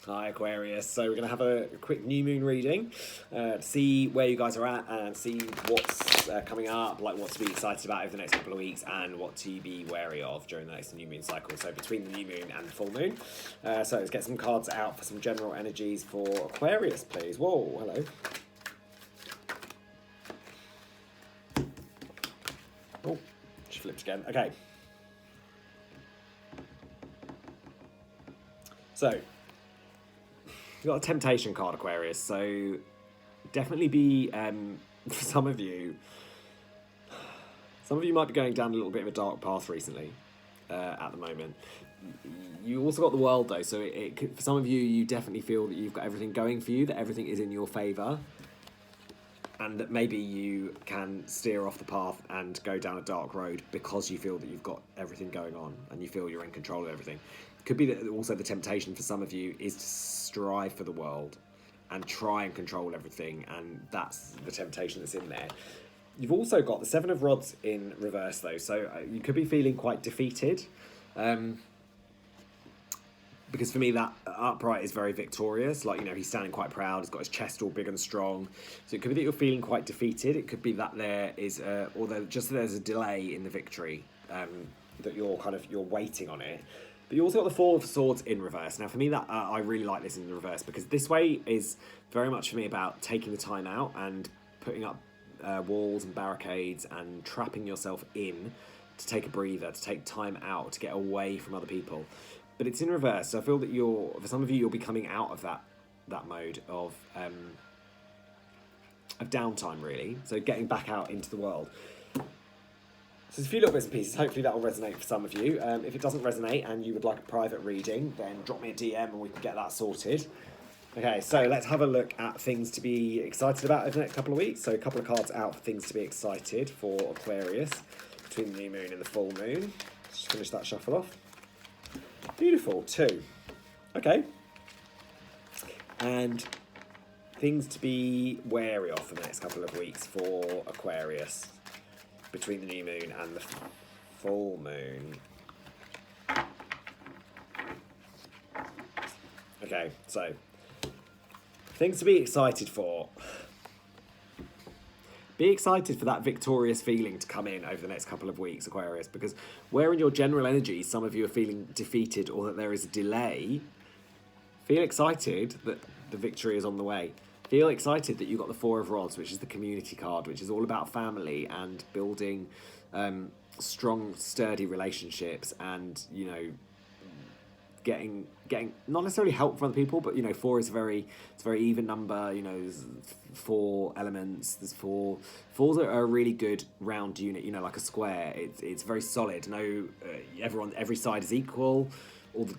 Hi Aquarius, so we're going to have a quick new moon reading to see where you guys are at and see what's coming up, like what to be excited about over the next couple of weeks and what to be wary of during the next new moon cycle, so between the new moon and the full moon. So let's get some cards out for some general energies for Aquarius, please. Whoa, hello. Oh, she flipped again. Okay. So, you've got a temptation card, Aquarius, so definitely be, for some of you might be going down a little bit of a dark path recently, at the moment. You also got the world, though, so for some of you, you definitely feel that you've got everything going for you, that everything is in your favour, and that maybe you can steer off the path and go down a dark road because you feel that you've got everything going on and you feel you're in control of everything. Could be that also the temptation for some of you is to strive for the world and try and control everything, and that's the temptation that's in there. You've also got the Seven of Rods in reverse, though, so you could be feeling quite defeated. Because for me, that upright is very victorious. Like, you know, he's standing quite proud. He's got his chest all big and strong. So it could be that you're feeling quite defeated. It could be that there is, although just there's a delay in the victory, that you're waiting on it. But you also got the Four of Swords in reverse. Now, for me, that I really like this in the reverse because this way is very much for me about taking the time out and putting up walls and barricades and trapping yourself in to take a breather, to take time out, to get away from other people. But it's in reverse, so I feel that for some of you, you'll be coming out of that mode of downtime, really. So getting back out into the world. So there's a few little bits and pieces. Hopefully that will resonate for some of you. If it doesn't resonate and you would like a private reading, then drop me a DM and we can get that sorted. Okay, so let's have a look at things to be excited about over the next couple of weeks. So a couple of cards out for things to be excited for Aquarius between the new moon and the full moon. Let's just finish that shuffle off. Beautiful, 2. Okay. And things to be wary of for the next couple of weeks for Aquarius between the new moon and the full moon. Okay, so things to be excited for. Be excited for that victorious feeling to come in over the next couple of weeks, Aquarius, because where in your general energy some of you are feeling defeated or that there is a delay, feel excited that the victory is on the way. Feel excited that you've got the Four of Rods, which is the community card, which is all about family and building strong, sturdy relationships and, you know, getting not necessarily help from other people, but, you know, 4 is it's a very even number. You know, there's 4 elements. There's 4. 4s are a really good round unit. You know, like a square. It's very solid. No, every side is equal. All the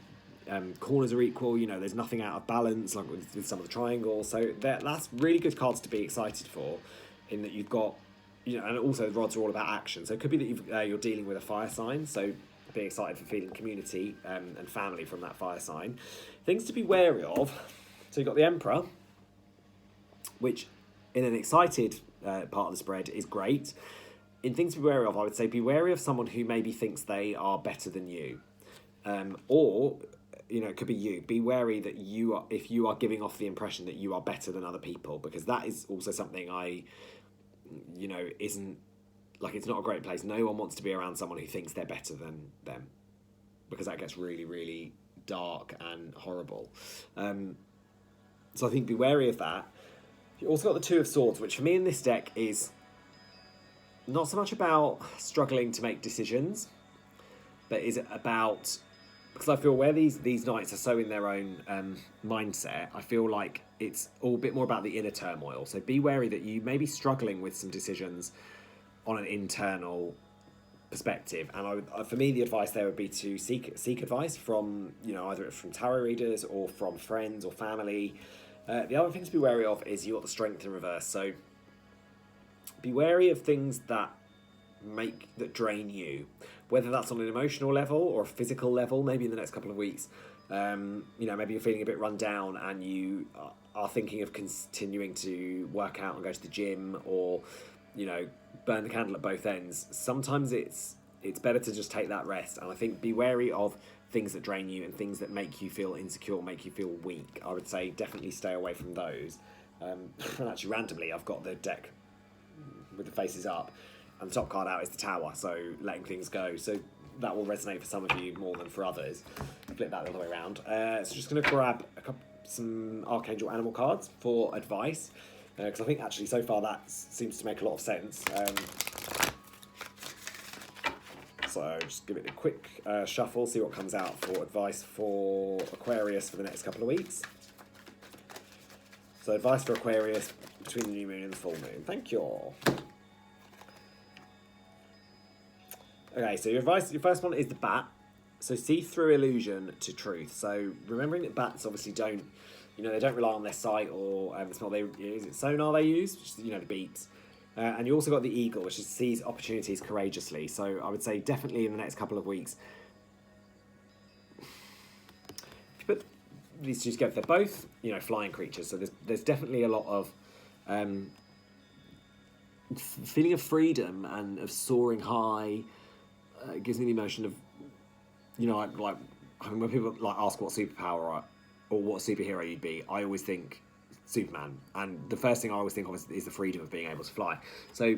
corners are equal. You know, there's nothing out of balance like with some of the triangles. So that's really good cards to be excited for, in that you've got, you know, and also the rods are all about action. So it could be that you're dealing with a fire sign. So being excited for feeling community and family from that fire sign. Things to be wary of. So you've got the Emperor, which in an excited part of the spread is great. In things to be wary of, I would say be wary of someone who maybe thinks they are better than you. Or, you know, it could be you. Be wary that if you are giving off the impression that you are better than other people, because that is also something isn't, like, it's not a great place. No one wants to be around someone who thinks they're better than them, because that gets really, really dark and horrible. So I think be wary of that. You also got the Two of Swords, which for me in this deck is not so much about struggling to make decisions, but is about, because I feel where these knights are so in their own mindset, I feel like it's all a bit more about the inner turmoil. So be wary that you may be struggling with some decisions on an internal perspective, and for me the advice there would be to seek advice from, you know, either from tarot readers or from friends or family. The other thing to be wary of is you got the Strength in reverse, so be wary of things that drain you, whether that's on an emotional level or a physical level. Maybe in the next couple of weeks, you know, maybe you're feeling a bit run down and you are thinking of continuing to work out and go to the gym, or, you know, burn the candle at both ends. Sometimes it's better to just take that rest, and I think be wary of things that drain you and things that make you feel insecure, make you feel weak. I would say definitely stay away from those. And actually, randomly, I've got the deck with the faces up, and the top card out is the Tower, so letting things go. So that will resonate for some of you more than for others. Flip that the other way around. So just going to grab some Archangel Animal cards for advice, because I think actually so far that seems to make a lot of sense. So just give it a quick shuffle, see what comes out for advice for Aquarius for the next couple of weeks. So advice for Aquarius between the new moon and the full moon. Thank you. Okay, so your first one is the bat. So see through illusion to truth. So remembering that bats obviously don't, they don't rely on their sight or the smell. Is it sonar they use? Which is, the beeps. And you also got the eagle, which is sees opportunities courageously. So I would say definitely in the next couple of weeks, if you put these two together, they're both, flying creatures. So there's definitely a lot of feeling of freedom and of soaring high. It gives me the emotion of, like when people ask what superpower or what superhero you'd be, I always think Superman, and the first thing I always think of is the freedom of being able to fly. So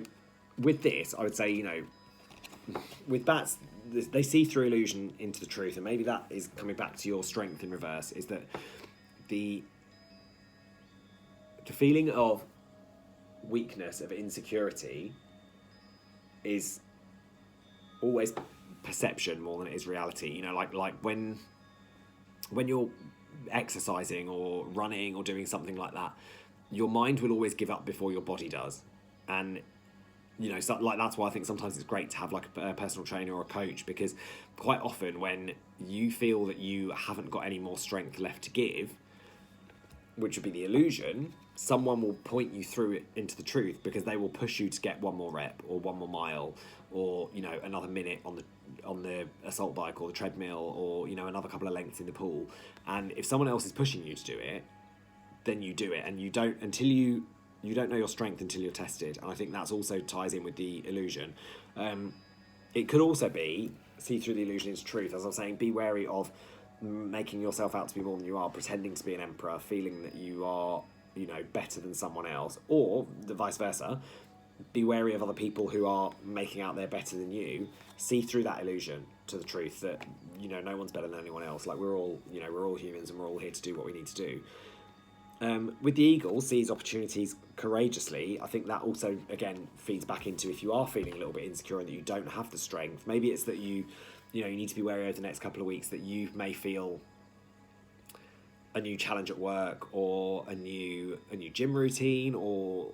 with this, I would say, with bats, they see through illusion into the truth, and maybe that is coming back to your strength in reverse, is that the feeling of weakness, of insecurity, is always perception more than it is reality. Like when you're exercising or running or doing something like that, your mind will always give up before your body does. And so, that's why I think sometimes it's great to have like a personal trainer or a coach, because quite often when you feel that you haven't got any more strength left to give, which would be the illusion, someone will point you through it into the truth, because they will push you to get one more rep or one more mile or another minute on the assault bike or the treadmill, or another couple of lengths in the pool. And if someone else is pushing you to do it, then you do it, and you don't know your strength until you're tested. And I think that's also ties in with the illusion. It could also be see through the illusion into truth. As I was saying, be wary of making yourself out to be more than you are, pretending to be an emperor, feeling that you are better than someone else, or the vice versa. Be wary of other people who are making out they're better than you. See through that illusion to the truth that no one's better than anyone else. Like we're all humans, and we're all here to do what we need to do. With the eagle, seize opportunities courageously. I think that also again feeds back into, if you are feeling a little bit insecure and that you don't have the strength, maybe it's that you need to be wary over the next couple of weeks that you may feel a new challenge at work, or a new gym routine, or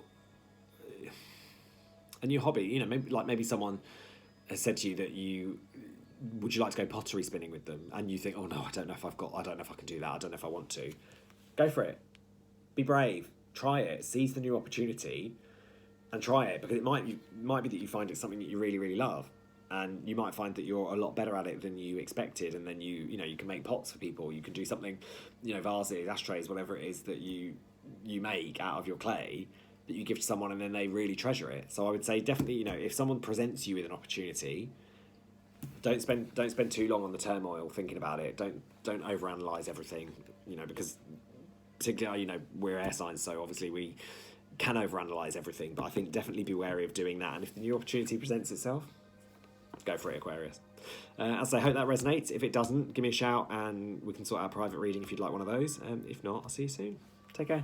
a new hobby. Maybe someone has said to you that would you like to go pottery spinning with them, and you think, oh no, I don't know if I can do that, I don't know if I want to. Go for it. Be brave. Try it. Seize the new opportunity and try it, because it might be that you find it's something that you really, really love, and you might find that you're a lot better at it than you expected, and then you can make pots for people, you can do something, vases, ashtrays, whatever it is that you make out of your clay that you give to someone, and then they really treasure it. So I would say definitely, if someone presents you with an opportunity, don't spend too long on the turmoil thinking about it. Don't overanalyze everything, because particularly, we're air signs, so obviously we can overanalyze everything, but I think definitely be wary of doing that. And if the new opportunity presents itself, go for it, Aquarius. As I hope that resonates. If it doesn't, give me a shout and we can sort out a private reading if you'd like one of those. If not, I'll see you soon. Take care.